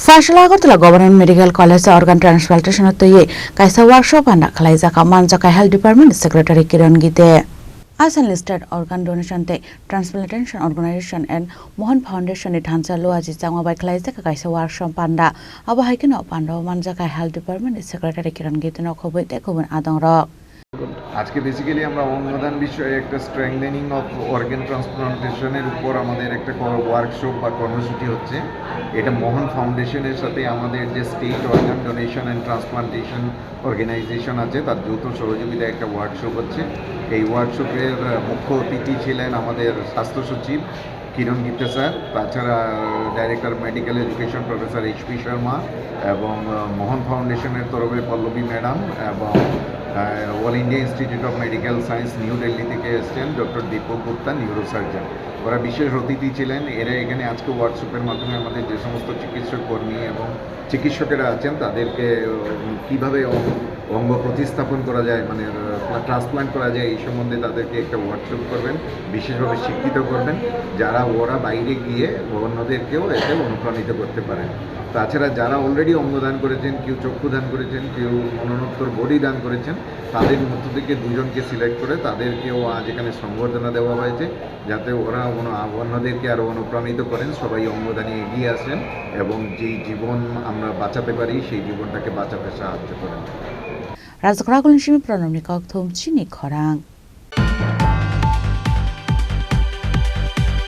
Faisal Agotla Government Medical College Organ Transplantation Toye Kaisa Workshop and Kalaizaka Manjaka Health Department Secretary Kiran Gite. As enlisted organ donation day, Transplantation Organization and Mohan Foundation it Hansa Loaji Jama by Klaizaka Kaisa Workshop Panda, Abahikino Panda, Manjaka Health Department Secretary Kiran Gite no Kobe Tekobin Adon Rock. আজকে basically আমরা অঙ্গদান বিষয়ে একটা strengthening of organ ট্রান্সপ্লান্টেশনের উপর আমাদের একটা workshop বা কর্মসূচি হচ্ছে। এটা মোহন ফাউন্ডেশনের সাথে আমাদের যে state organ donation and transplantation organization আছে তার যৌথ সহযোগিতায় একটা ওয়ার্কশপ হচ্ছে। এই ওয়ার্কশপের মুখ্য অতিথি ছিলেন আমাদের স্বাস্থ্য সচিব কিরণ গীতে স্যার, তাছাড়া director medical education professor HP. Sharma এবং মোহন ফাউন্ডেশনের তরফে পল্লবী ম্যাডাম এবং all India institute of medical science new Delhi থেকে এসেছেন ডক্টর দীপক গুপ্তা নিউরোসার্জন। ওরা বিশেষ অতিথি ছিলেন। এরা এখানে আজকে ওয়ার্কশপের মাধ্যমে আমাদের যে সমস্ত চিকিৎসক কর্মী এবং চিকিৎসকেরা আছেন তাদেরকে কীভাবে অঙ্গ প্রতিস্থাপন করা যায়, মানে ট্রান্সপ্লান্ট করা যায়, এই সম্বন্ধে তাদেরকে একটা ওয়ার্কশপ করবেন, বিশেষভাবে শিক্ষিত করবেন, যারা ওরা বাইরে গিয়ে অন্যদেরকেও এতে অনুপ্রাণিত করতে পারেন। তাছাড়া যারা অলরেডি অঙ্গদান করেছেন, কেউ চক্ষু দান করেছেন, কেউ মরণোত্তর বডি দান করেছেন, তাদের মধ্য থেকে দুজনকে সিলেক্ট করে তাদেরকেও আজ এখানে সংবর্ধনা দেওয়া হয়েছে, যাতে ওরা অন্যদেরকে আরও অনুপ্রাণিত করেন, সবাই অঙ্গদানে এগিয়ে আসেন এবং যেই জীবন আমরা বাঁচাতে পারি সেই জীবনটাকে বাঁচাতে সাহায্য করেন। রাজকরাগুলিন সিমি প্রণামী কক থুম চিনি খরাং।